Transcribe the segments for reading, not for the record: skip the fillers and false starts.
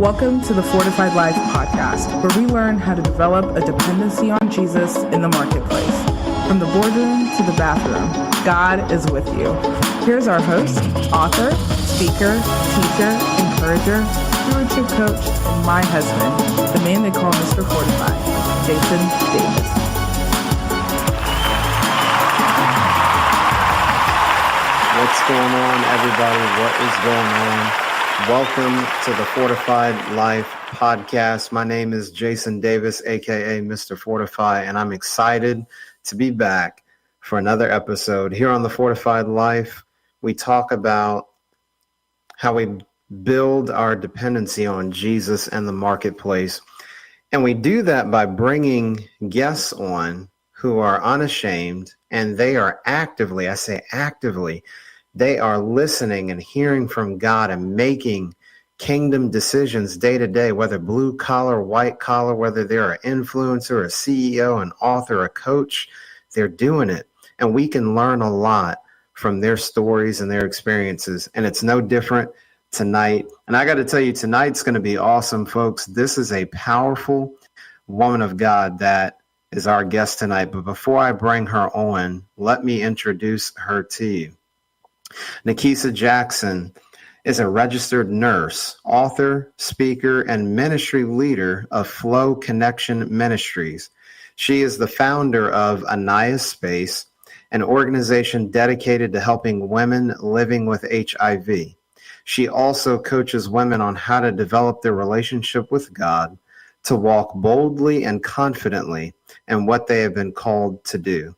Welcome to the Fortified Life podcast, where we learn how to develop a dependency on Jesus in the marketplace. From the boardroom to the bathroom, God is with you. Here's our host, author, speaker, teacher, encourager, stewardship coach, and my husband, the man they call Mr. Fortified, Jason Davis. What's going on, everybody? What is going on? Welcome to the Fortified Life podcast. My name is Jason Davis, aka Mr. Fortify, and I'm excited to be back for another episode. Here on the Fortified Life, we talk about how we build our dependency on Jesus and the marketplace. And we do that by bringing guests on who are unashamed, and they are actively, I say actively, they are listening and hearing from God and making kingdom decisions day to day, whether blue collar, white collar, whether they're an influencer, a CEO, an author, a coach, they're doing it. And we can learn a lot from their stories and their experiences. And it's no different tonight. And I got to tell you, tonight's going to be awesome, folks. This is a powerful woman of God that is our guest tonight. But before I bring her on, let me introduce her to you. Nakeisa Jackson is a registered nurse, author, speaker, and ministry leader of Flow Connection Ministries. She is the founder of Aniyah Space, an organization dedicated to helping women living with HIV. She also coaches women on how to develop their relationship with God, to walk boldly and confidently in what they have been called to do.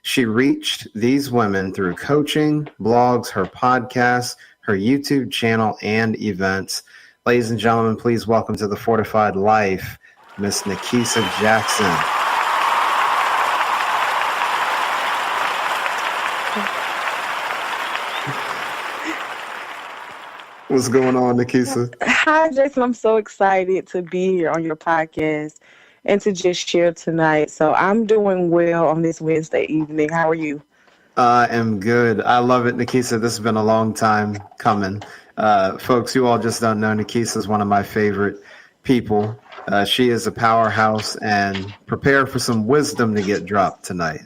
She reached these women through coaching, blogs, her podcasts, her YouTube channel, and events. Ladies and gentlemen, please welcome to the Fortified Life, Miss Nakeisa Jackson. What's going on, Nakeisa? Hi, Jason. I'm so excited to be here on your podcast and to just share tonight. So I'm doing well on this Wednesday evening. How are you? I am good. I love it, Nakeisa. This has been a long time coming. Folks, you all just don't know, Nakeisa is one of my favorite people. She is a powerhouse, and prepare for some wisdom to get dropped tonight.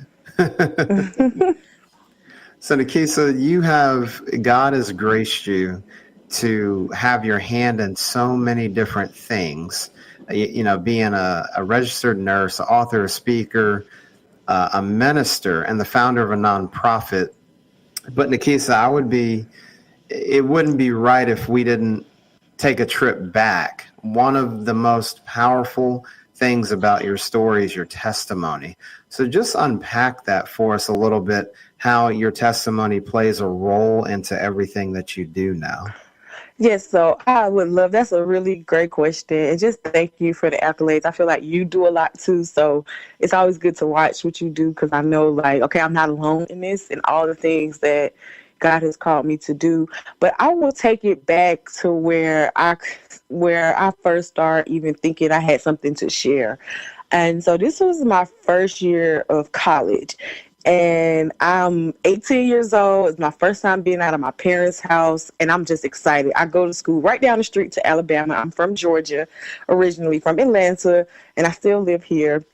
So, Nakeisa, God has graced you to have your hand in so many different things. You know, being a registered nurse, author, a speaker, a minister, and the founder of a nonprofit. But Nakeisa, it wouldn't be right if we didn't take a trip back. One of the most powerful things about your story is your testimony. So just unpack that for us a little bit, how your testimony plays a role into everything that you do now. Yes, so I would love, that's a really great question. And just thank you for the accolades. I feel like you do a lot too. So it's always good to watch what you do, because I know, like, okay, I'm not alone in this and all the things that God has called me to do. But I will take it back to where I first started even thinking I had something to share. And so this was my first year of college. And I'm 18 years old. It's my first time being out of my parents' house, and I'm just excited. I go to school right down the street to Alabama. I'm from Georgia, originally from Atlanta, and I still live here.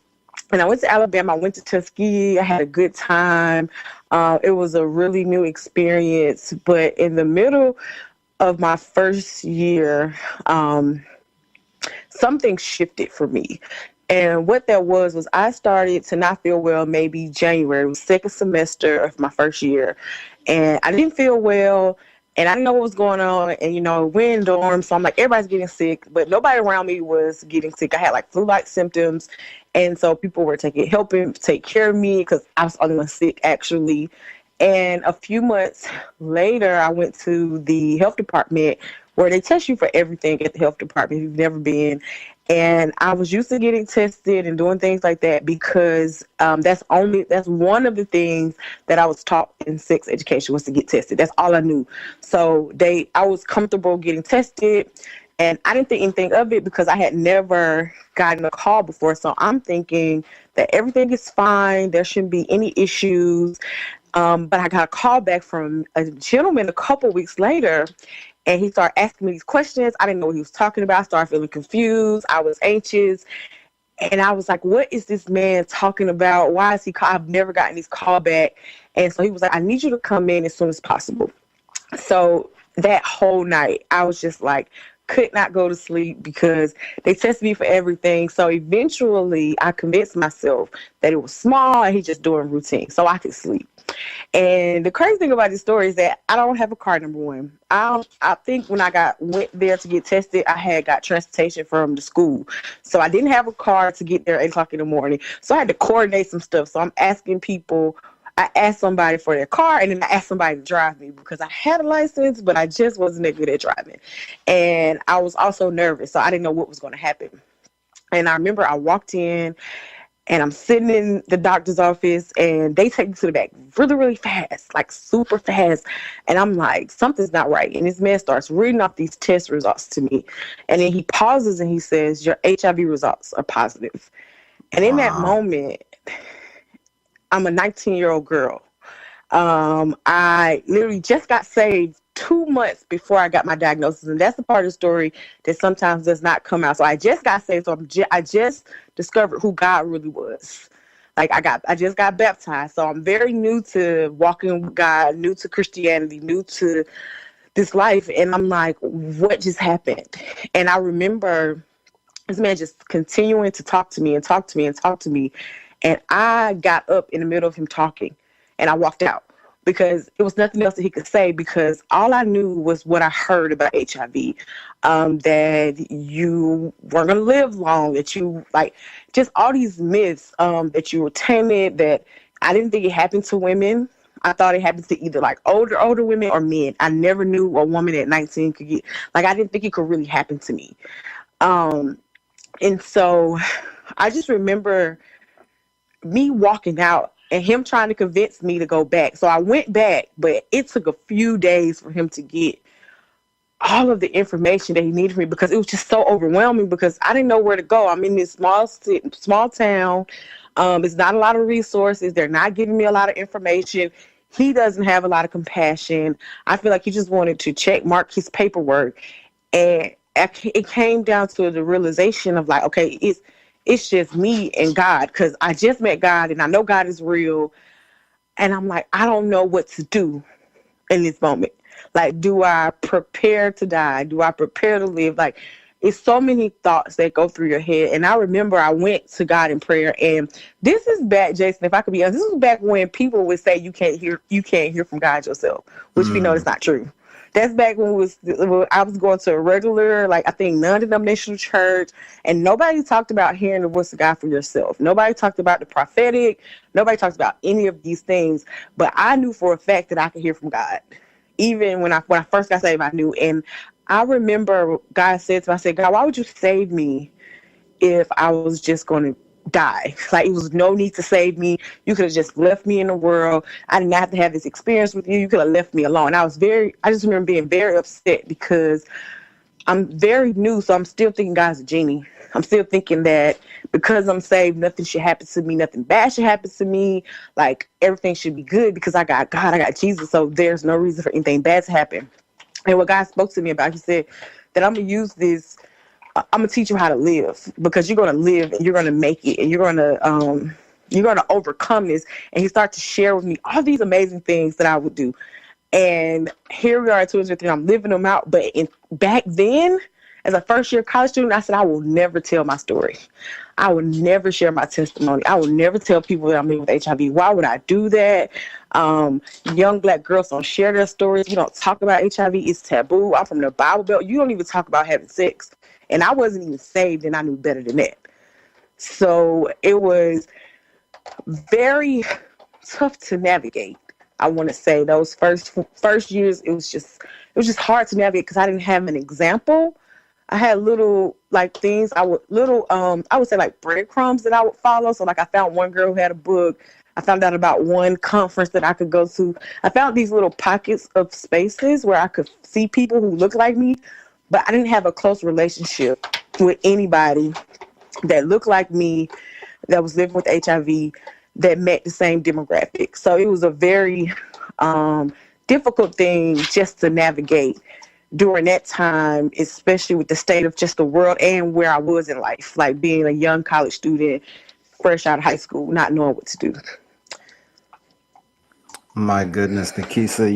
And I went to Alabama. I went to Tuskegee. I had a good time. It was a really new experience. But in the middle of my first year, something shifted for me. And what that was I started to not feel well maybe January. It was second semester of my first year. And I didn't feel well, and I didn't know what was going on. And, you know, we're in dorms, so I'm like, everybody's getting sick, but nobody around me was getting sick. I had like flu-like symptoms. And so people were helping take care of me, because I was the only one sick, actually. And a few months later, I went to the health department, where they test you for everything at the health department if you've never been. And I was used to getting tested and doing things like that, because that's one of the things that I was taught in sex education, was to get tested. That's all I knew. So I was comfortable getting tested, and I didn't think anything of it because I had never gotten a call before. So I'm thinking that everything is fine. There shouldn't be any issues. But I got a call back from a gentleman a couple weeks later, And he started asking me these questions. I didn't know what he was talking about. I started feeling confused. I was anxious. And I was like, what is this man talking about? Why is he call? I've never gotten these call back. And so he was like, I need you to come in as soon as possible. So that whole night, I was just like, could not go to sleep because they tested me for everything. So eventually I convinced myself that it was small and he just doing routine so I could sleep. And the crazy thing about this story is that I don't have a car, number one. I think when I went there to get tested, I had got transportation from the school. So I didn't have a car to get there at 8 o'clock in the morning. So I had to coordinate some stuff. So I'm asking people. I asked somebody for their car, and then I asked somebody to drive me because I had a license, but I just wasn't that good at driving. And I was also nervous, so I didn't know what was going to happen. And I remember I walked in, and I'm sitting in the doctor's office, and they take me to the back really, really fast, like super fast. And I'm like, something's not right. And this man starts reading off these test results to me. And then he pauses, and he says, your HIV results are positive. And in that moment, I'm a 19-year-old girl. I literally just got saved 2 months before I got my diagnosis. And that's the part of the story that sometimes does not come out. So I just got saved. So I just discovered who God really was. Like I just got baptized. So I'm very new to walking with God, new to Christianity, new to this life. And I'm like, what just happened? And I remember this man just continuing to talk to me and talk to me and talk to me. And I got up in the middle of him talking and I walked out because it was nothing else that he could say, because all I knew was what I heard about HIV, that you weren't going to live long, that you like just all these myths, that you were timid, that I didn't think it happened to women. I thought it happened to either like older women or men. I never knew a woman at 19 could get, like, I didn't think it could really happen to me. And so I just remember me walking out and him trying to convince me to go back. So I went back, but it took a few days for him to get all of the information that he needed from me, because it was just so overwhelming because I didn't know where to go. I'm in this small town. It's not a lot of resources. They're not giving me a lot of information. He doesn't have a lot of compassion. I feel like he just wanted to check mark his paperwork. And it came down to the realization of like, okay, it's just me and God, because I just met God and I know God is real. And I'm like, I don't know what to do in this moment. Like, do I prepare to die? Do I prepare to live? Like, it's so many thoughts that go through your head. And I remember I went to God in prayer. And this is back, Jason, if I could be honest, this was back when people would say you can't hear from God yourself, which we know is not true. That's back when I was going to a regular, like, I think non-denominational church, and nobody talked about hearing the voice of God for yourself. Nobody talked about the prophetic. Nobody talked about any of these things. But I knew for a fact that I could hear from God. Even when I first got saved, I knew. And I remember God said to me, I said, God, why would you save me if I was just going to die? Like, it was no need to save me. You could have just left me in the world. I didn't have to have this experience with you. You could have left me alone. I just remember being very upset because I'm very new. So I'm still thinking God's a genie. I'm still thinking that because I'm saved, nothing should happen to me. Nothing bad should happen to me. Like, everything should be good because I got God, I got Jesus. So there's no reason for anything bad to happen. And what God spoke to me about, he said that I'm going to use this. I'm going to teach you how to live, because you're going to live and you're going to make it, and you're going to overcome this. And he started to share with me all these amazing things that I would do. And here we are at 2023. I'm living them out. But back then, as a first-year college student, I said, I will never tell my story. I will never share my testimony. I will never tell people that I'm living with HIV. Why would I do that? Young Black girls don't share their stories. You don't talk about HIV. It's taboo. I'm from the Bible Belt. You don't even talk about having sex. And I wasn't even saved, and I knew better than that. So it was very tough to navigate. I want to say those first years, it was just hard to navigate because I didn't have an example. I had little like things I would say like breadcrumbs that I would follow. So like, I found one girl who had a book. I found out about one conference that I could go to. I found these little pockets of spaces where I could see people who looked like me, but I didn't have a close relationship with anybody that looked like me, that was living with HIV, that met the same demographic. So it was a very difficult thing just to navigate during that time, especially with the state of just the world and where I was in life, like being a young college student, fresh out of high school, not knowing what to do. My goodness, Nakeisa,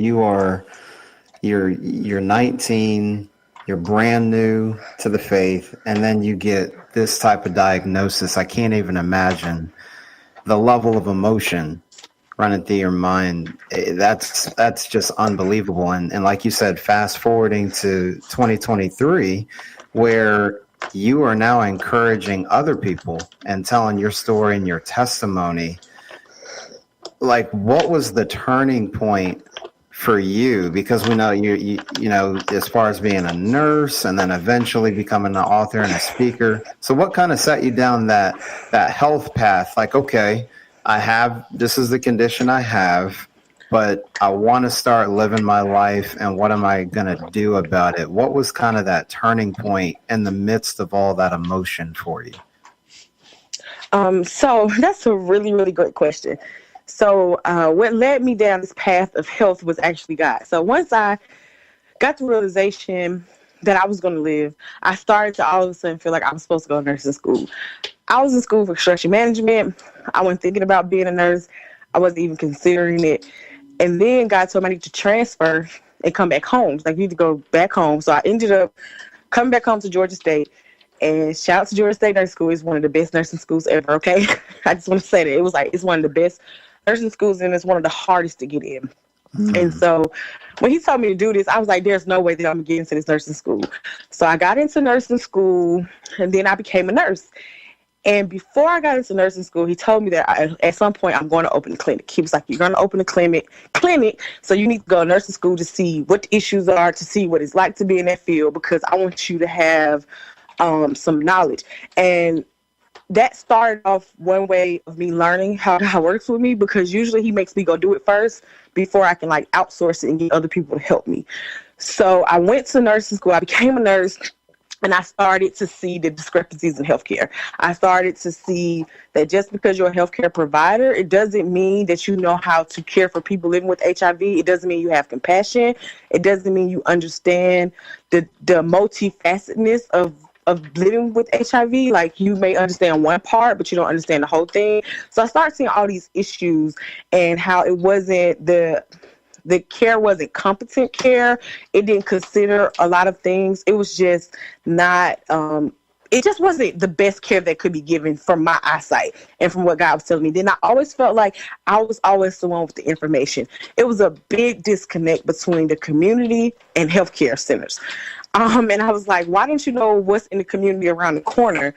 you're 19, you're brand new to the faith, and then you get this type of diagnosis. I can't even imagine the level of emotion running through your mind. That's just unbelievable. And like you said, fast forwarding to 2023, where you are now encouraging other people and telling your story and your testimony. Like, what was the turning point for you? Because we know you know, as far as being a nurse and then eventually becoming an author and a speaker. So what kind of set you down that health path? Like, okay, this is the condition I have, but I want to start living my life, and what am I going to do about it? What was kind of that turning point in the midst of all that emotion for you? So that's a really, really great question. So what led me down this path of health was actually God. So once I got the realization that I was going to live, I started to all of a sudden feel like I was supposed to go to nursing school. I was in school for construction management. I wasn't thinking about being a nurse. I wasn't even considering it. And then God told me I need to transfer and come back home. Like, you need to go back home. So I ended up coming back home to Georgia State. And shout out to Georgia State Nursing School. It's one of the best nursing schools ever, okay? I just want to say that. It's one of the best nursing schools, and it's one of the hardest to get in. And so when he told me to do this, I was like, there's no way that I'm going to get into this nursing school. So I got into nursing school, and then I became a nurse. And before I got into nursing school, he told me that at some point I'm going to open a clinic. He was like, you're going to open a clinic, so you need to go to nursing school to see what the issues are, to see what it's like to be in that field, because I want you to have some knowledge. And that started off one way of me learning how God works with me, because usually he makes me go do it first before I can like outsource it and get other people to help me. So I went to nursing school. I became a nurse, and I started to see the discrepancies in healthcare. I started to see that just because you're a healthcare provider, it doesn't mean that you know how to care for people living with HIV. It doesn't mean you have compassion. It doesn't mean you understand the multifacetedness of living with HIV. Like, you may understand one part, but you don't understand the whole thing. So I started seeing all these issues, and how it wasn't the care wasn't competent care. It didn't consider a lot of things. It was just not, it just wasn't the best care that could be given from my eyesight and from what God was telling me. Then I always felt like I was always the one with the information. It was a big disconnect between the community and healthcare centers. And I was like, why don't you know what's in the community around the corner?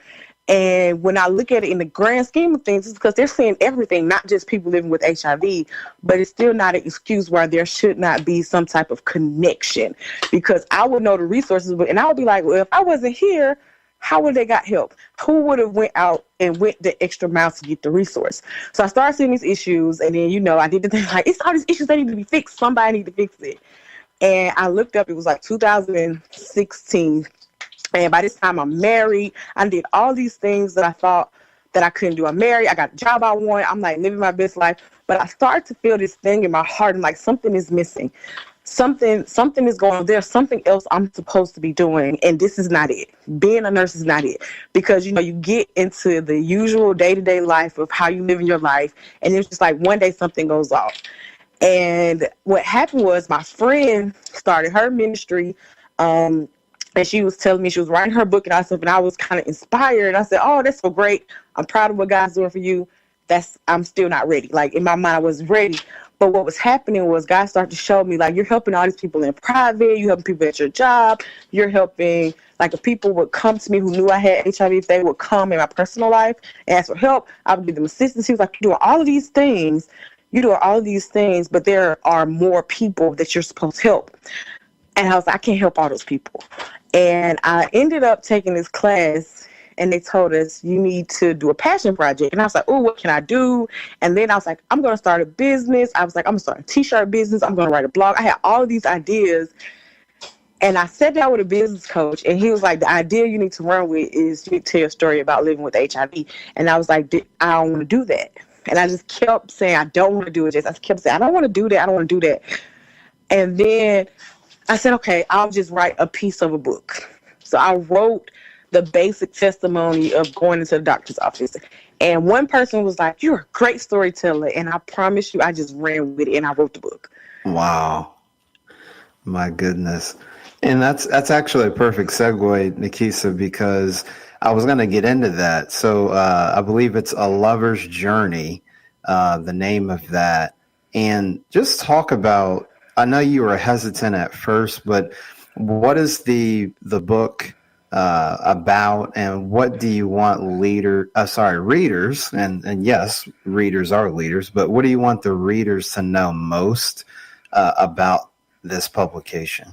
And when I look at it in the grand scheme of things, it's because they're seeing everything, not just people living with HIV, but it's still not an excuse why there should not be some type of connection, because I would know the resources, and I would be like, well, if I wasn't here, how would they got help? Who would have went out and went the extra mile to get the resource? So I started seeing these issues, and then, I did the thing like, it's all these issues that need to be fixed. Somebody need to fix it. And I looked up, it was like 2016. And by this time I'm married. I did all these things that I thought that I couldn't do. I'm married. I got the job I want. I'm like living my best life. But I started to feel this thing in my heart. And like, something is missing. Something is going on. There's something else I'm supposed to be doing. And this is not it. Being a nurse is not it. Because, you get into the usual day-to-day life of how you live in your life. And it's just like one day something goes off. And what happened was my friend started her ministry, and she was telling me, she was writing her book and all stuff, and I was kind of inspired. I said, oh, that's so great. I'm proud of what God's doing for you. I'm still not ready. Like, in my mind, I wasn't ready. But what was happening was God started to show me, like, you're helping all these people in private. You're helping people at your job. You're helping, like, if people would come to me who knew I had HIV, if they would come in my personal life and ask for help, I would give them assistance. He was like, you're doing all of these things. But there are more people that you're supposed to help. And I was like, I can't help all those people. And I ended up taking this class, and they told us, you need to do a passion project. And I was like, oh, what can I do? And then I was like, I'm going to start a business. I was like, I'm going to start a t-shirt business. I'm going to write a blog. I had all of these ideas. And I sat down with a business coach, and he was like, the idea you need to run with is you need to tell your story about living with HIV. And I was like, I don't want to do that. And I just kept saying, I don't want to do it. I kept saying, I don't want to do that. I don't want to do that. And then I said, okay, I'll just write a piece of a book. So I wrote the basic testimony of going into the doctor's office. And one person was like, "You're a great storyteller." And I promise you, I just ran with it and I wrote the book. Wow. My goodness. And that's actually a perfect segue, Nakeisa, because I was going to get into that. So I believe it's A Lover's Journey, the name of that. And just talk about, I know you were hesitant at first, but what is the book about, and what do you want readers, and yes, readers are leaders, but what do you want the readers to know most about this publication?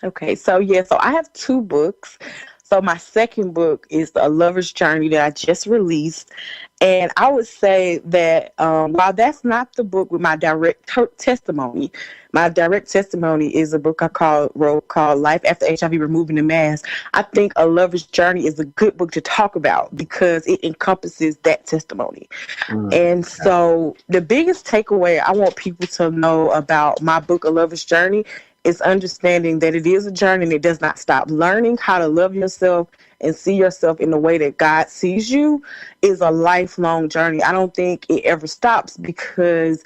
Okay, so I have two books. So my second book is A Lover's Journey that I just released. And I would say that while that's not the book with my direct testimony, my direct testimony is a book I wrote called Life After HIV Removing the Mask. I think A Lover's Journey is a good book to talk about because it encompasses that testimony. And so the biggest takeaway I want people to know about my book, A Lover's Journey, is understanding that it is a journey and it does not stop. Learning how to love yourself and see yourself in the way that God sees you is a lifelong journey. I don't think it ever stops because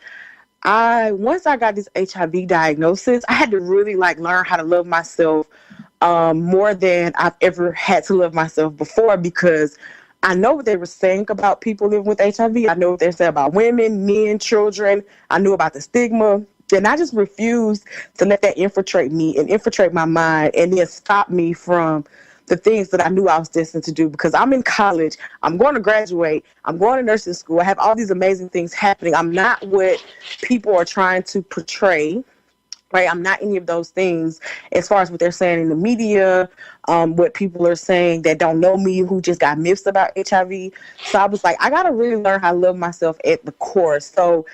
once I got this HIV diagnosis, I had to really learn how to love myself more than I've ever had to love myself before, because I know what they were saying about people living with HIV. I know what they said about women, men, children. I knew about the stigma. And I just refused to let that infiltrate me and infiltrate my mind and then stop me from the things that I knew I was destined to do, because I'm in college. I'm going to graduate. I'm going to nursing school. I have all these amazing things happening. I'm not what people are trying to portray. Right? I'm not any of those things as far as what they're saying in the media, what people are saying that don't know me, who just got myths about HIV. So I was like, I got to really learn how to love myself at the core. So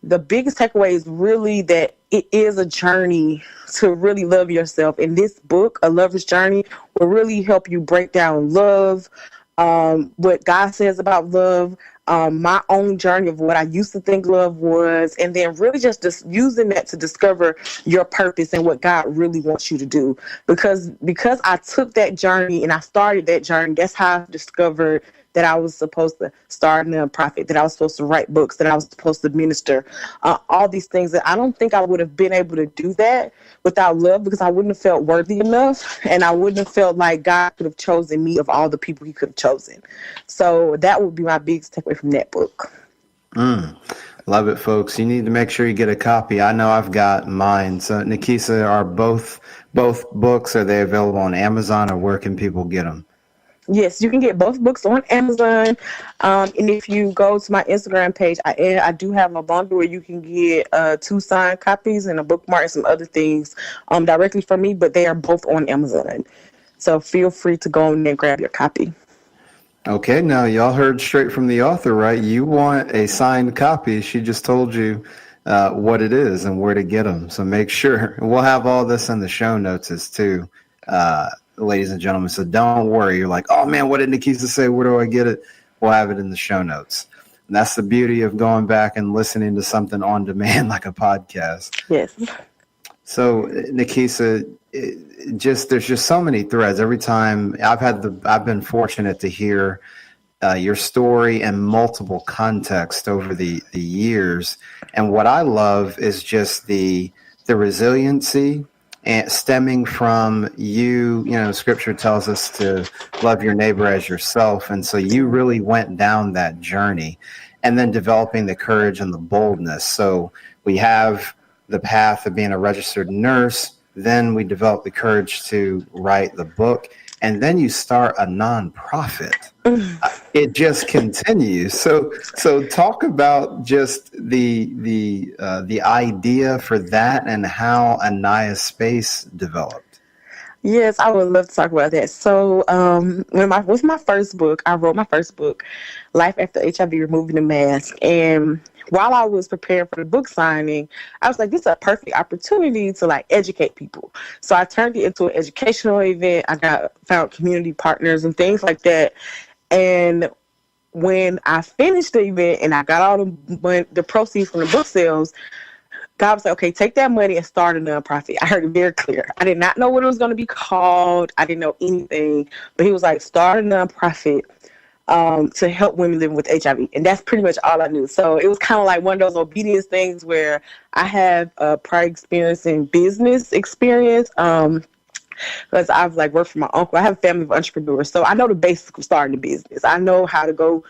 the biggest takeaway is really that it is a journey to really love yourself. And this book, A Lover's Journey, will really help you break down love, what God says about love, my own journey of what I used to think love was, and then really just using that to discover your purpose and what God really wants you to do. Because I took that journey and I started that journey, that's how I discovered that I was supposed to start a nonprofit, that I was supposed to write books, that I was supposed to minister, all these things that I don't think I would have been able to do that without love, because I wouldn't have felt worthy enough and I wouldn't have felt like God could have chosen me of all the people he could have chosen. So that would be my biggest takeaway from that book. Love it, folks. You need to make sure you get a copy. I know I've got mine. So Nakeisa, are both books, are they available on Amazon, or where can people get them? Yes, you can get both books on Amazon. And if you go to my Instagram page, I do have a bundle where you can get 2 signed copies and a bookmark and some other things directly from me, but they are both on Amazon. So feel free to go in there and grab your copy. Okay, now y'all heard straight from the author, right? You want a signed copy. She just told you what it is and where to get them. So make sure. We'll have all this in the show notes too. Ladies and gentlemen, so don't worry. You're like, oh man, what did Nakeisa say? Where do I get it? We'll have it in the show notes. And that's the beauty of going back and listening to something on demand like a podcast. Yes. So Nakeisa, there's just so many threads. Every time I've been fortunate to hear your story in multiple contexts over the years. And what I love is just the resiliency, and stemming from you know, Scripture tells us to love your neighbor as yourself. And so you really went down that journey, and then developing the courage and the boldness. So we have the path of being a registered nurse. Then we develop the courage to write the book. And then you start a nonprofit. It just continues. So talk about just the idea for that and how Aniyah Space developed. Yes, I would love to talk about that. So with my first book, I wrote my first book, Life After HIV Removing the Mask. And while I was preparing for the book signing, I was like, this is a perfect opportunity to educate people. So I turned it into an educational event. I found community partners and things like that. And when I finished the event and I got all the proceeds from the book sales, God was like, okay, take that money and start a nonprofit. I heard it very clear. I did not know what it was going to be called. I didn't know anything. But he was like, start a nonprofit to help women living with HIV. And that's pretty much all I knew. So it was kind of like one of those obedience things where I have a prior experience in business experience. Because I've like worked for my uncle. I have a family of entrepreneurs. So I know the basics of starting a business. I know how to go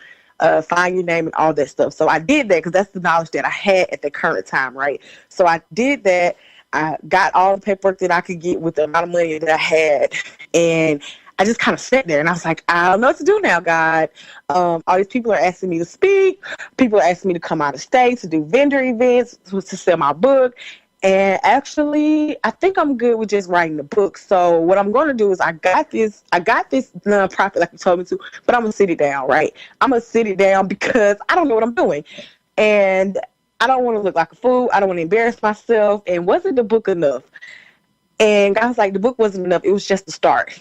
find your name and all that stuff. So I did that because that's the knowledge that I had at the current time, right? So I did that. I got all the paperwork that I could get with the amount of money that I had. And I just kind of sat there and I was like, I don't know what to do now, God. All these people are asking me to speak. People are asking me to come out of state to do vendor events, to sell my book. And actually, I think I'm good with just writing the book. So what I'm going to do is I got this nonprofit like you told me to, but I'm going to sit it down, right? I'm going to sit it down because I don't know what I'm doing. And I don't want to look like a fool. I don't want to embarrass myself. And wasn't the book enough? And I was like, the book wasn't enough. It was just the start.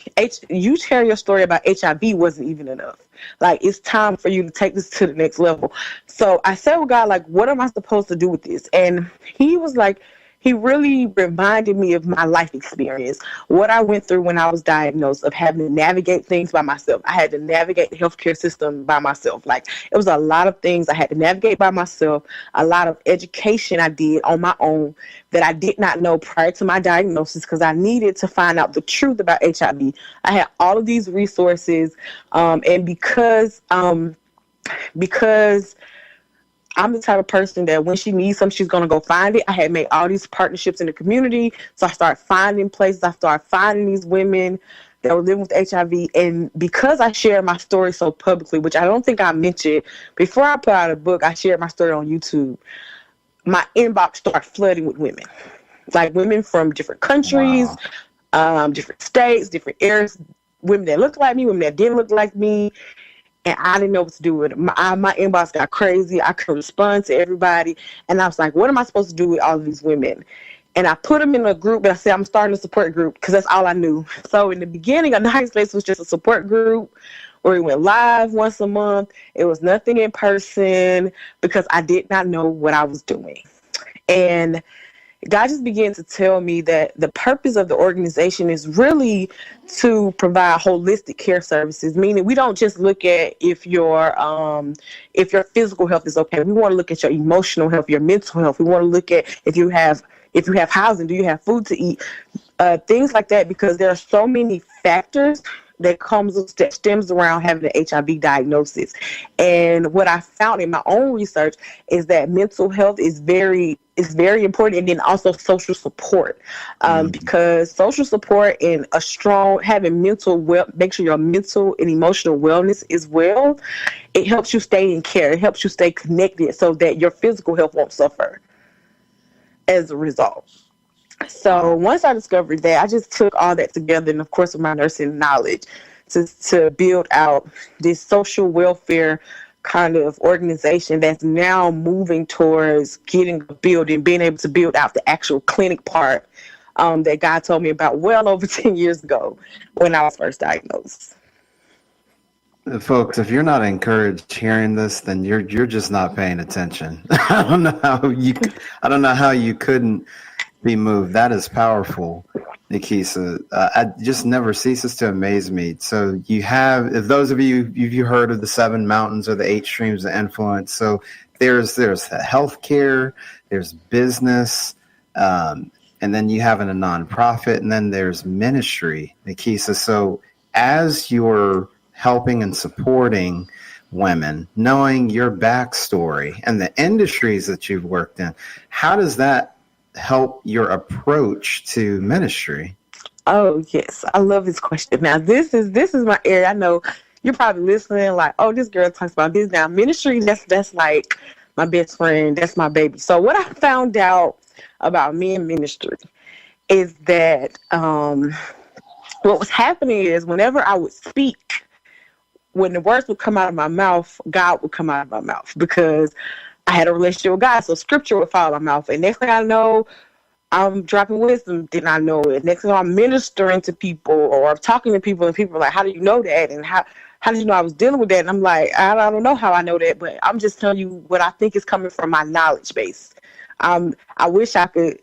You sharing your story about HIV wasn't even enough. Like, it's time for you to take this to the next level. So I said, well, God, like, what am I supposed to do with this? And he was like, he really reminded me of my life experience, what I went through when I was diagnosed, of having to navigate things by myself. I had to navigate the healthcare system by myself. Like, it was a lot of things I had to navigate by myself, a lot of education I did on my own that I did not know prior to my diagnosis because I needed to find out the truth about HIV. I had all of these resources, and because I'm the type of person that when she needs something, she's going to go find it. I had made all these partnerships in the community. So I started finding places. I started finding these women that were living with HIV. And because I shared my story so publicly, which I don't think I mentioned, before I put out a book, I shared my story on YouTube. My inbox started flooding with women. Like women from different countries, different states, different areas, women that looked like me, women that didn't look like me. And I didn't know what to do with it. My inbox got crazy. I couldn't respond to everybody. And I was like, what am I supposed to do with all of these women? And I put them in a group. And I said, I'm starting a support group because that's all I knew. So in the beginning, A Nice Place was just a support group where we went live once a month. It was nothing in person because I did not know what I was doing. And God just began to tell me that the purpose of the organization is really to provide holistic care services, meaning we don't just look at if your physical health is okay. We want to look at your emotional health, your mental health. We want to look at if you have housing, do you have food to eat, things like that, because there are so many factors that stems around having an HIV diagnosis. And what I found in my own research is that mental health is very important, and then also social support, because social support and having make sure your mental and emotional wellness is well. It helps you stay in care. It helps you stay connected so that your physical health won't suffer as a result. So once I discovered that, I just took all that together, and of course with my nursing knowledge, to build out this social welfare kind of organization that's now moving towards getting a building, being able to build out the actual clinic part that God told me about well over 10 years ago when I was first diagnosed. Folks, if you're not encouraged hearing this, then you're just not paying attention. I don't know how you couldn't be moved. That is powerful, Nakeisa. I just never ceases to amaze me. So if those of you've heard of the 7 mountains or the 8 streams of influence. So there's healthcare, there's business, and then you have a nonprofit, and then there's ministry, Nakeisa. So as you're helping and supporting women, knowing your backstory and the industries that you've worked in, how does that help your approach to ministry? Oh yes, I love this question. Now this is my area. I know you're probably listening like, oh, this girl talks about this. Now ministry, that's like my best friend. That's my baby. So what I found out about me in ministry is that what was happening is whenever I would speak, when the words would come out of my mouth, God would come out of my mouth because I had a relationship with God. So scripture would fall out of my mouth. And next thing I know, I'm dropping wisdom. Did not know it. Next thing I'm ministering to people or I'm talking to people, and people are like, how do you know that? And how did you know I was dealing with that? And I'm like, I don't know how I know that, but I'm just telling you what I think is coming from my knowledge base. I wish I could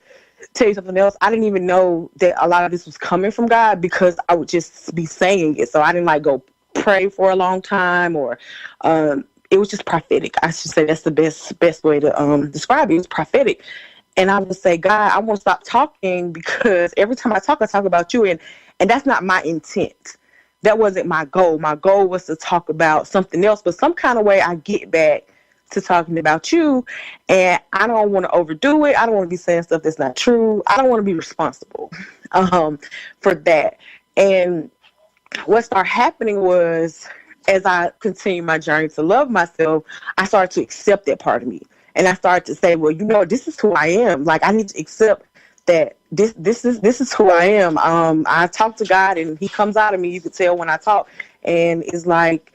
tell you something else. I didn't even know that a lot of this was coming from God because I would just be saying it. So I didn't like go pray for a long time, or it was just prophetic. I should say that's the best way to describe it. It was prophetic. And I would say, God, I won't stop talking because every time I talk about you, and that's not my intent. That wasn't my goal. My goal was to talk about something else, but some kind of way I get back to talking about you, and I don't want to overdo it. I don't want to be saying stuff that's not true. I don't want to be responsible for that. And what started happening was, as I continued my journey to love myself, I started to accept that part of me. And I started to say, well, this is who I am. Like, I need to accept that this is who I am. I talk to God and he comes out of me. You can tell when I talk, and it's like,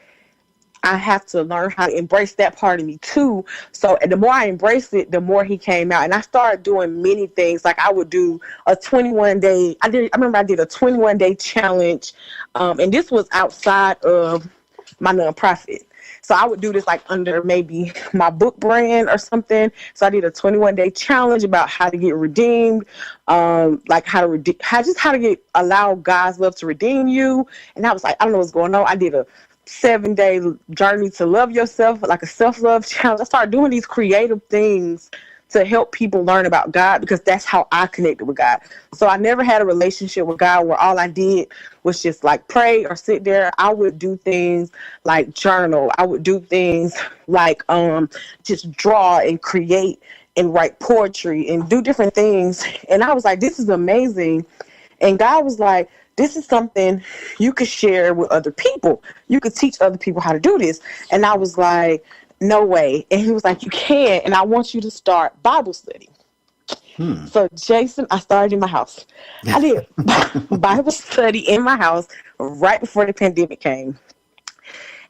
I have to learn how to embrace that part of me too. So the more I embraced it, the more he came out. And I started doing many things. Like, I would do a 21-day. I remember I did a 21-day challenge. And this was outside of my nonprofit. So I would do this like under maybe my book brand or something. So I did a 21-day challenge about how to get redeemed, like how to allow God's love to redeem you. And I was like, I don't know what's going on. I did a 7-day journey to love yourself, like a self-love challenge. I started doing these creative things to help people learn about God, because that's how I connected with God. So I never had a relationship with God where all I did was just like pray or sit there. I would do things like journal. I would do things like just draw and create and write poetry and do different things. And I was like, this is amazing. And God was like, this is something you could share with other people. You could teach other people how to do this. And I was like, no way. And he was like, you can, and I want you to start Bible study. So, Jason, I started in my house. I did Bible study in my house right before the pandemic came.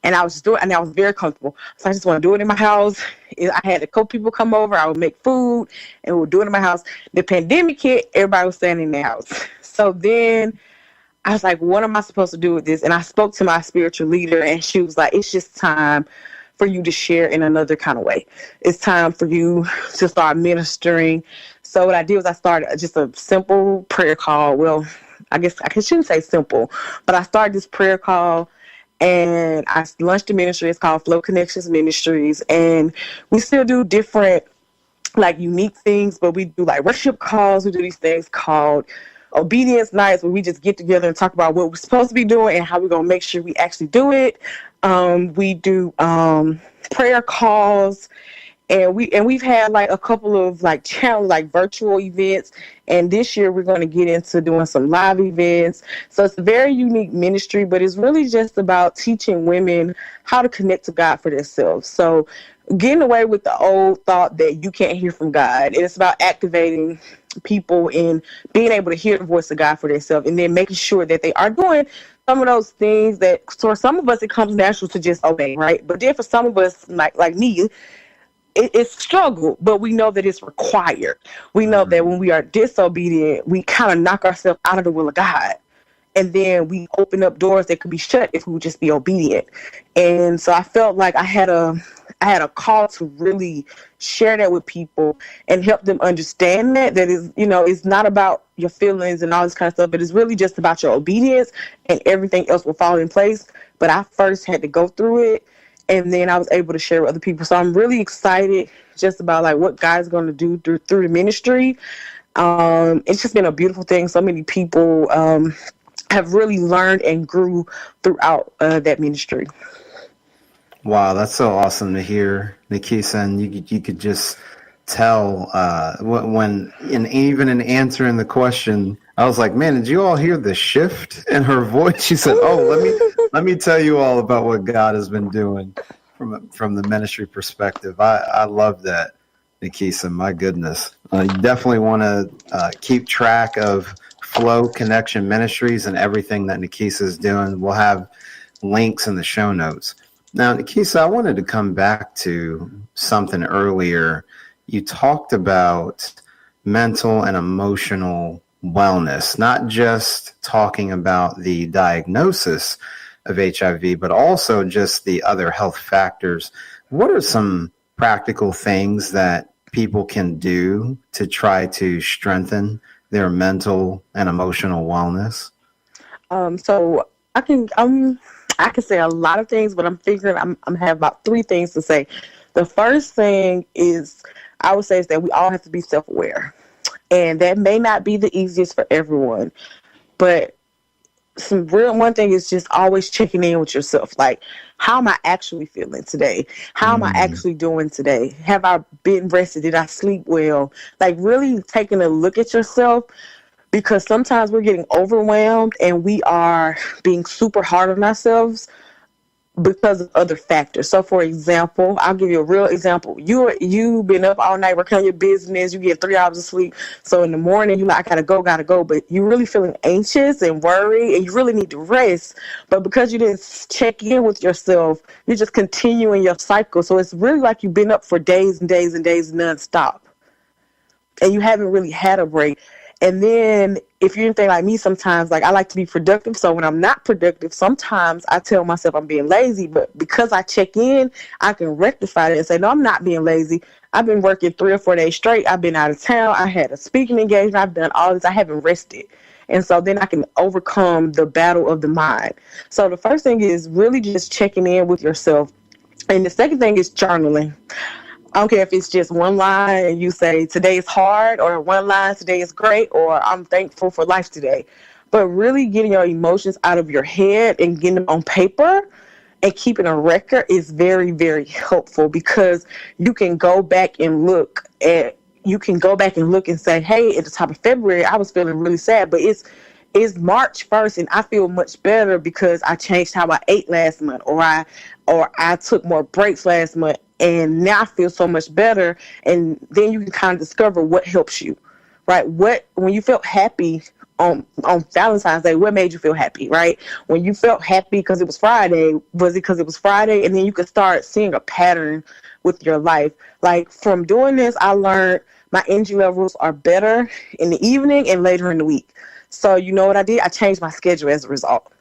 And I was just doing it, and I was very comfortable. So I just want to do it in my house. I had a couple people come over. I would make food, and we would do it in my house. The pandemic hit, everybody was staying in their house. So then I was like, what am I supposed to do with this? And I spoke to my spiritual leader, and she was like, it's just time for you to share in another kind of way. It's time for you to start ministering. So what I did was I started just a simple prayer call. Well, I guess I shouldn't say simple, but I started this prayer call, and I launched a ministry. It's called Flow Connection Ministries. And we still do different, like, unique things, but we do like worship calls. We do these things called obedience nights, where we just get together and talk about what we're supposed to be doing and how we're going to make sure we actually do it. We do prayer calls, and we've had like a couple of like challenge, like virtual events. And this year we're going to get into doing some live events. So it's a very unique ministry, but it's really just about teaching women how to connect to God for themselves. So getting away with the old thought that you can't hear from God. It's about activating people in being able to hear the voice of God for themselves, and then making sure that they are doing some of those things that, for some of us, it comes natural to just obey, right? But then for some of us, like me, it's struggle, but we know that it's required. We know that when we are disobedient, we kind of knock ourselves out of the will of God. And then we open up doors that could be shut if we would just be obedient. And so I felt like I had a call to really share that with people and help them understand that is, it's not about your feelings and all this kind of stuff, but it's really just about your obedience, and everything else will fall in place. But I first had to go through it, and then I was able to share with other people. So I'm really excited just about like what God's going to do through the ministry. It's just been a beautiful thing. So many people have really learned and grew throughout that ministry. Wow, that's so awesome to hear, Nakeisa. And you could just tell when even in answering the question, I was like, man, did you all hear the shift in her voice? She said, oh, let me tell you all about what God has been doing from the ministry perspective. I love that, Nakeisa. My goodness. You definitely want to keep track of Flow Connection Ministries and everything that Nakeisa is doing. We'll have links in the show notes. Now, Nakeisa, I wanted to come back to something earlier. You talked about mental and emotional wellness, not just talking about the diagnosis of HIV, but also just the other health factors. What are some practical things that people can do to try to strengthen their mental and emotional wellness? So I can say a lot of things, but I'm figuring I'm have about three things to say. The first thing is I would say is that we all have to be self-aware, and that may not be the easiest for everyone, but one thing is just always checking in with yourself. Like, how am I actually feeling today? How am I actually doing today? Have I been rested? Did I sleep well? Like, really taking a look at yourself, because sometimes we're getting overwhelmed and we are being super hard on ourselves because of other factors. So, for example, I'll give you a real example. You've been up all night working on your business. You get 3 hours of sleep. So in the morning, you're like, I gotta go. But you're really feeling anxious and worried, and you really need to rest. But because you didn't check in with yourself, you're just continuing your cycle. So it's really like you've been up for days and days and days nonstop, and you haven't really had a break. And then if you're anything like me, sometimes, like, I like to be productive. So when I'm not productive, sometimes I tell myself I'm being lazy. But because I check in, I can rectify it and say, no, I'm not being lazy. I've been working 3 or 4 days straight. I've been out of town. I had a speaking engagement. I've done all this. I haven't rested. And so then I can overcome the battle of the mind. So the first thing is really just checking in with yourself. And the second thing is journaling. I don't care if it's just one line and you say today is hard, or one line today is great, or I'm thankful for life today. But really getting your emotions out of your head and getting them on paper and keeping a record is very, very helpful, because you can go back and look and say, hey, at the top of February, I was feeling really sad, but it's March 1st and I feel much better because I changed how I ate last month, or I took more breaks last month, and now I feel so much better. And then you can kind of discover what helps you, right? When you felt happy on Valentine's Day, what made you feel happy, right? When you felt happy because it was Friday, was it because it was Friday? And then you could start seeing a pattern with your life. Like, from doing this, I learned my energy levels are better in the evening and later in the week. So you know what I did? I changed my schedule as a result.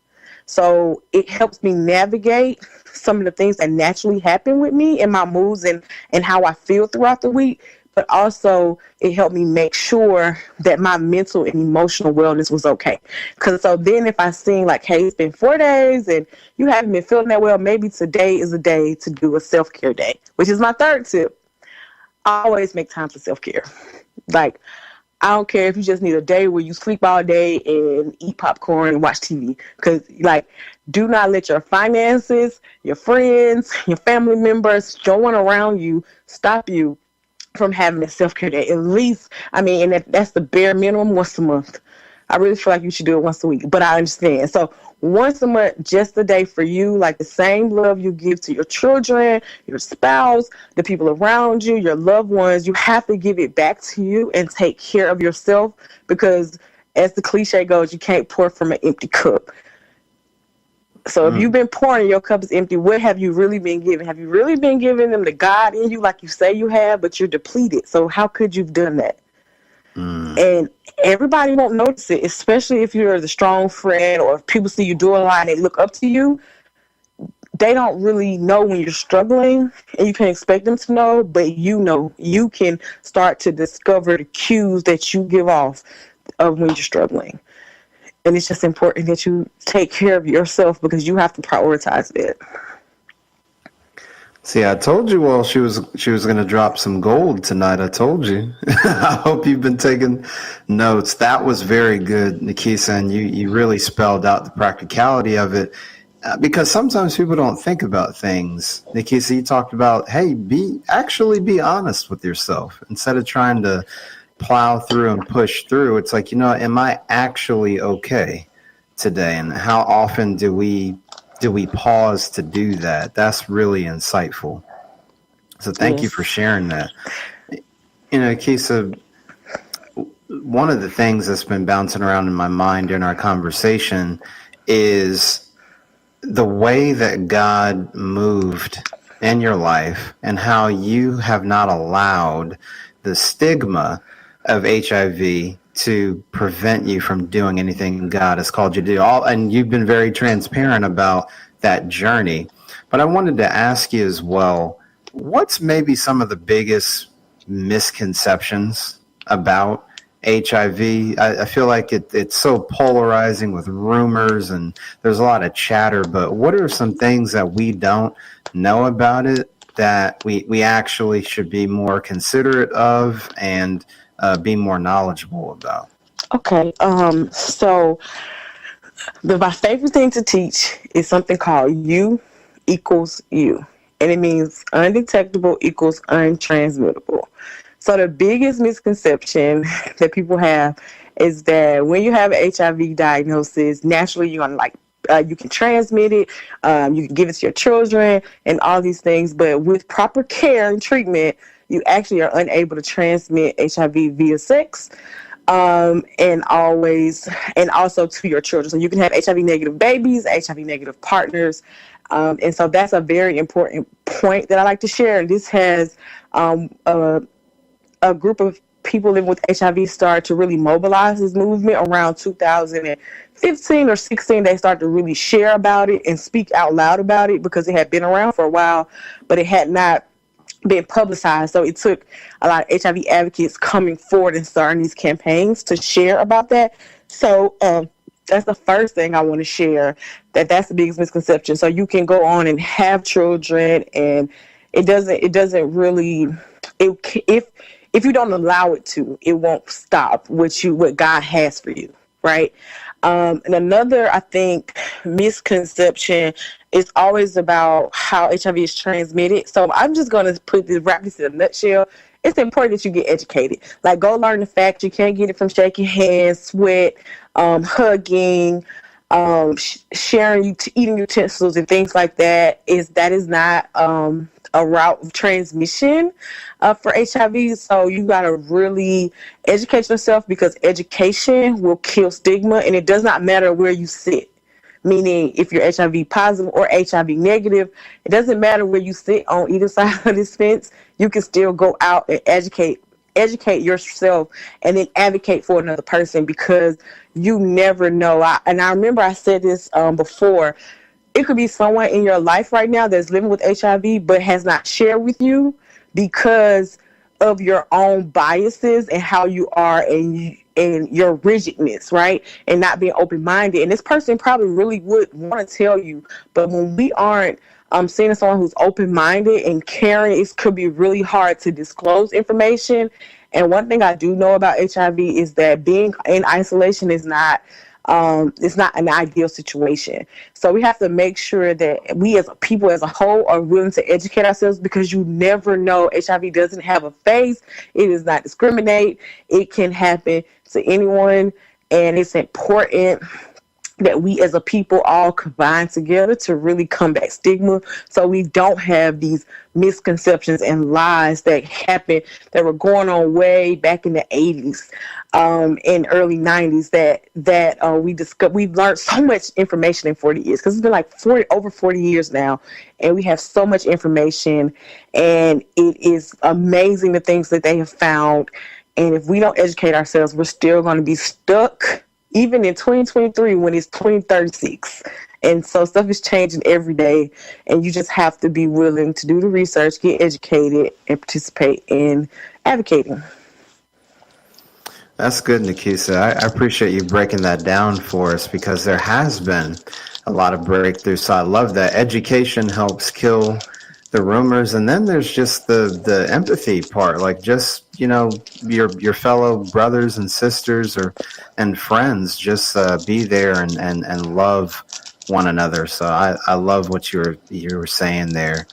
So it helps me navigate some of the things that naturally happen with me and my moods and how I feel throughout the week. But also it helped me make sure that my mental and emotional wellness was okay. Because so then if I seen like, hey, it's been 4 days and you haven't been feeling that well, maybe today is a day to do a self-care day, which is my third tip. I always make time for self-care. Like, I don't care if you just need a day where you sleep all day and eat popcorn and watch TV. Because, like, do not let your finances, your friends, your family members, no one around you stop you from having a self-care day. At least, and that's the bare minimum, once a month. I really feel like you should do it once a week, but I understand. So once a month, just a day for you, like the same love you give to your children, your spouse, the people around you, your loved ones, you have to give it back to you and take care of yourself, because as the cliche goes, you can't pour from an empty cup. So if you've been pouring and your cup is empty, what have you really been giving? Have you really been giving them the God in you like you say you have, but you're depleted? So how could you've done that? And everybody won't notice it, especially if you're the strong friend, or if people see you doing a lot and they look up to you. They don't really know when you're struggling, and you can't expect them to know, but you can start to discover the cues that you give off of when you're struggling. And it's just important that you take care of yourself, because you have to prioritize it. See, I told you all she was going to drop some gold tonight. I told you. I hope you've been taking notes. That was very good, Nakeisa, and you really spelled out the practicality of it, because sometimes people don't think about things. Nakeisa, you talked about, hey, be honest with yourself instead of trying to plow through and push through. It's like, am I actually okay today? And how often do we pause to do that? That's really insightful. So thank you for sharing that. Keisa, one of the things that's been bouncing around in my mind during our conversation is the way that God moved in your life and how you have not allowed the stigma of HIV to prevent you from doing anything God has called you to do. And you've been very transparent about that journey. But I wanted to ask you as well, what's maybe some of the biggest misconceptions about HIV. I feel like it's so polarizing with rumors and there's a lot of chatter, but what are some things that we don't know about it that we actually should be more considerate of and be more knowledgeable about? Okay. So my favorite thing to teach is something called U equals U. And it means undetectable equals untransmittable. So the biggest misconception that people have is that when you have an HIV diagnosis, naturally you're gonna you can transmit it, you can give it to your children, and all these things. But with proper care and treatment, you actually are unable to transmit HIV via sex, and also to your children. So you can have HIV negative babies, HIV negative partners. And so that's a very important point that I like to share. And this has a group of people living with HIV started to really mobilize this movement around 2015 or 16. They started to really share about it and speak out loud about it because it had been around for a while, but it had not been publicized. So it took a lot of HIV advocates coming forward and starting these campaigns to share about that. So that's the first thing I want to share, that's the biggest misconception. So you can go on and have children, and it doesn't really, if you don't allow it to, it won't stop what God has for you, right? And another, I think, misconception is always about how HIV is transmitted. So I'm just going to wrap this in a nutshell. It's important that you get educated. Like, go learn the fact you can't get it from shaking hands, sweat, hugging, sharing eating utensils and things like that. That is not a route of transmission for HIV. So you got to really educate yourself, because education will kill stigma, and it does not matter where you sit. Meaning, if you're HIV positive or HIV negative, it doesn't matter where you sit on either side of this fence. You can still go out and educate yourself and then advocate for another person, because you never know. I remember I said this before. It could be someone in your life right now that's living with HIV but has not shared with you because of your own biases and how you are and your rigidness, right? And not being open-minded. And this person probably really would want to tell you, but when we aren't seeing someone who's open-minded and caring, it could be really hard to disclose information. And one thing I do know about HIV is that being in isolation is not it's not an ideal situation. So we have to make sure that we as a people as a whole are willing to educate ourselves, because you never know. HIV doesn't have a face. It does not discriminate. It can happen to anyone. And it's important that we as a people all combine together to really combat stigma, so we don't have these misconceptions and lies that happened, that were going on way back in the 80s and early 90s, that we've learned so much information in 40 years, because it's been like over 40 years now, and we have so much information, and it is amazing the things that they have found. And if we don't educate ourselves, we're still going to be stuck even in 2023 when it's 2036. And so stuff is changing every day, and you just have to be willing to do the research, get educated, and participate in advocating. That's good, Nakeisa. I appreciate you breaking that down for us, because there has been a lot of breakthroughs. So I love that. Education helps kill the rumors, and then there's just the empathy part, like just, your fellow brothers and sisters and friends, just be there and love one another. So I love what you were saying there.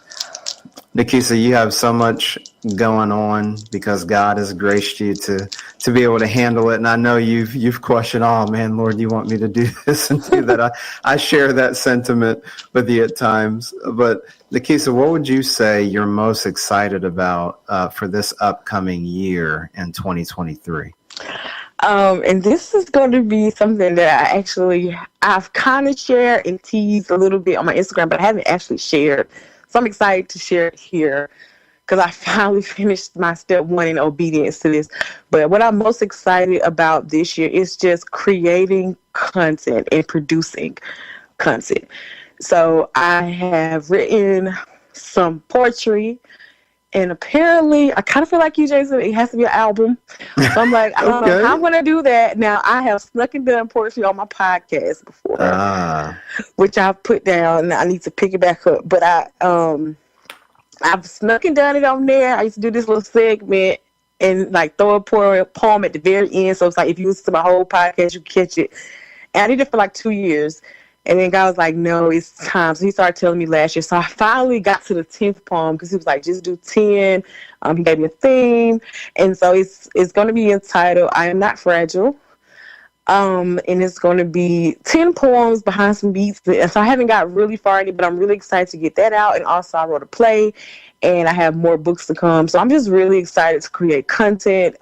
Nakeisa, you have so much going on because God has graced you to be able to handle it. And I know you've questioned, oh man, Lord, you want me to do this and do that. I share that sentiment with you at times. But Nakeisa, what would you say you're most excited about for this upcoming year in 2023? And this is going to be something that I've kind of shared and teased a little bit on my Instagram, but I haven't actually shared. So I'm excited to share it here, because I finally finished my step 1 in obedience to this. But what I'm most excited about this year is just creating content and producing content. So I have written some poetry, And apparently, I kind of feel like you, Jason, it has to be an album. So I'm like, I don't know how I'm going to do that. Now, I have snuck and done poetry on my podcast before, which I've put down. I need to pick it back up. But I've snuck and done it on there. I used to do this little segment and like throw a poem at the very end. So it's like if you listen to my whole podcast, you can catch it. And I did it for like 2 years. And then God was like, no, it's time. So he started telling me last year. So I finally got to the 10th poem because he was like, just do 10. He gave me a theme. And so it's going to be entitled, I Am Not Fragile. And it's going to be 10 poems behind some beats. And so I haven't got really far in it, but I'm really excited to get that out. And also I wrote a play and I have more books to come. So I'm just really excited to create content.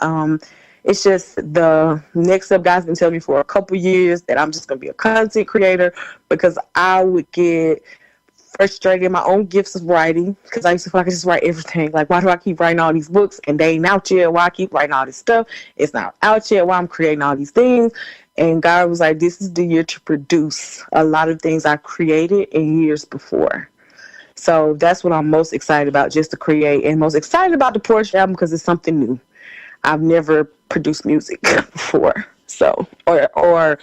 It's just the next step. God's been telling me for a couple years that I'm just going to be a content creator because I would get frustrated in my own gifts of writing because I used to feel like I just write everything. Like, why do I keep writing all these books and they ain't out yet? Why I keep writing all this stuff? It's not out yet. Why I'm creating all these things? And God was like, this is the year to produce a lot of things I created in years before. So that's what I'm most excited about, just to create, and most excited about the poetry album because it's something new. I've never produced music before, so or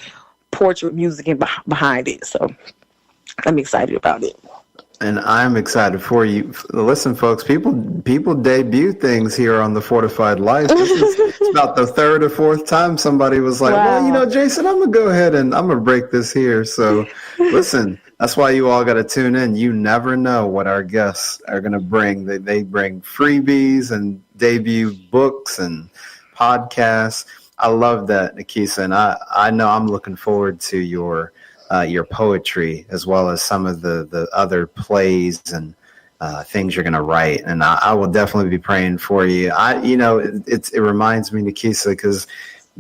portrait music and behind it. So I'm excited about it. And I'm excited for you. Listen, folks, people debut things here on the Fortified Life. It's about the third or fourth time somebody was like, wow. Well, Jason, I'm going to go ahead and I'm going to break this here. So listen, that's why you all got to tune in. You never know what our guests are going to bring. They bring freebies and debut books and podcasts. I love that, Nakeisa. And I know I'm looking forward to your poetry as well as some of the other plays and things you're going to write. And I will definitely be praying for you. It reminds me, Nakeisa, because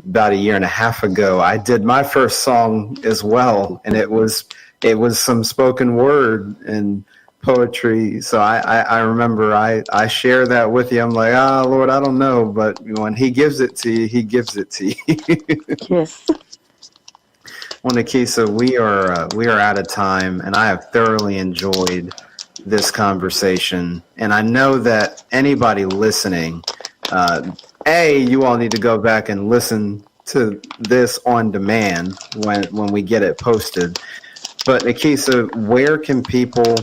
about 1.5 years ago, I did my first song as well. And it was some spoken word and poetry. So I remember I share that with you. I'm like, Lord, I don't know. But when he gives it to you, he gives it to you. Yes. Well, Nakeisa, we are out of time, and I have thoroughly enjoyed this conversation. And I know that anybody listening, you all need to go back and listen to this on demand when we get it posted. But Nakeisa, where can people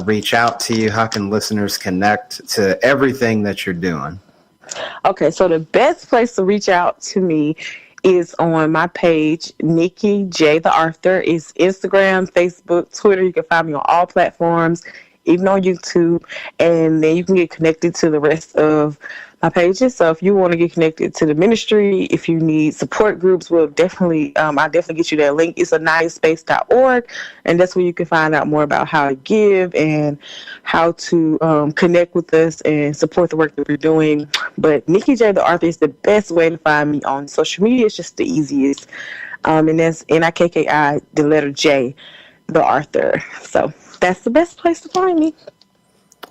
reach out to you? How can listeners connect to everything that you're doing? Okay, so the best place to reach out to me is on my page, Nikki J. the Author. It's Instagram, Facebook, Twitter. You can find me on all platforms, even on YouTube. And then you can get connected to the rest of my pages. So if you want to get connected to the ministry, if you need support groups, I'll definitely get you that link. It's aniyahspace.org, and that's where you can find out more about how to give and how to connect with us and support the work that we're doing. But Nikki J. the Author is the best way to find me on social media. It's just the easiest. And that's Nikki, the letter J, the Author. So that's the best place to find me.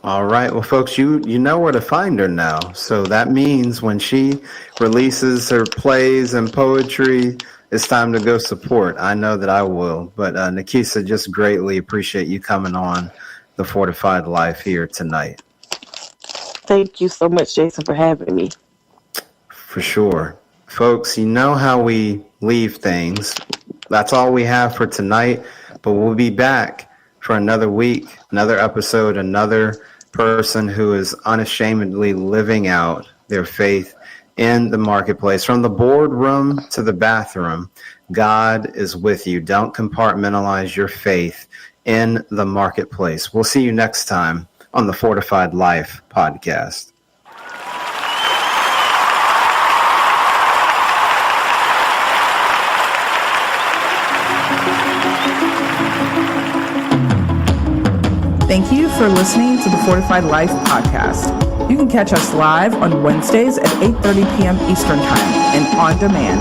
All right. Well, folks, you know where to find her now. So that means when she releases her plays and poetry, it's time to go support. I know that I will. But Nakeisa, just greatly appreciate you coming on the Fortified Life here tonight. Thank you so much, Jason, for having me. For sure. Folks, you know how we leave things. That's all we have for tonight, but we'll be back for another week, another episode, another person who is unashamedly living out their faith in the marketplace. From the boardroom to the bathroom, God is with you. Don't compartmentalize your faith in the marketplace. We'll see you next time on the Fortified Life podcast. Thank you for listening to the Fortified Life podcast. You can catch us live on Wednesdays at 8:30 p.m. Eastern Time and on demand.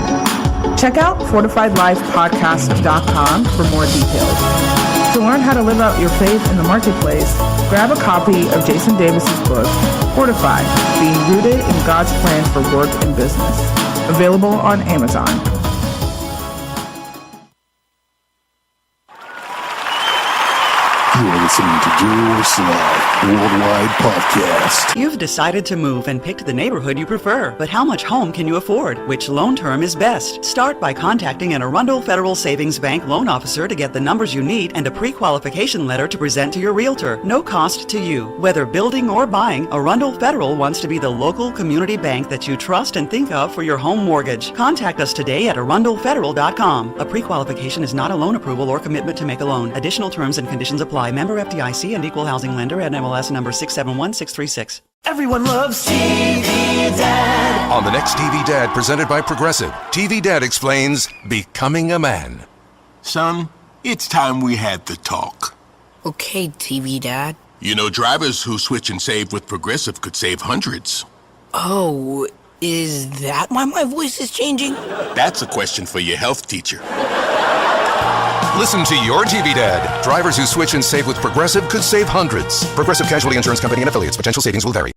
Check out fortifiedlifepodcast.com for more details. To learn how to live out your faith in the marketplace, grab a copy of Jason Davis's book, Fortified, Being Rooted in God's Plan for Work and Business, available on Amazon. You're listening to Your Slide Worldwide Podcast. You've decided to move and picked the neighborhood you prefer, but how much home can you afford? Which loan term is best? Start by contacting an Arundel Federal Savings Bank loan officer to get the numbers you need and a pre-qualification letter to present to your realtor. No cost to you. Whether building or buying, Arundel Federal wants to be the local community bank that you trust and think of for your home mortgage. Contact us today at arundelfederal.com. A pre-qualification is not a loan approval or commitment to make a loan. Additional terms and conditions apply. Member FDIC and equal housing lender at MLS number 671636. Everyone loves TV Dad. On the next TV Dad, presented by Progressive, TV Dad explains becoming a man. Son, it's time we had the talk. Okay, TV Dad. You know, drivers who switch and save with Progressive could save hundreds. Oh, is that why my voice is changing? That's a question for your health teacher. Listen to your TV Dad. Drivers who switch and save with Progressive could save hundreds. Progressive Casualty Insurance Company and affiliates. Potential savings will vary.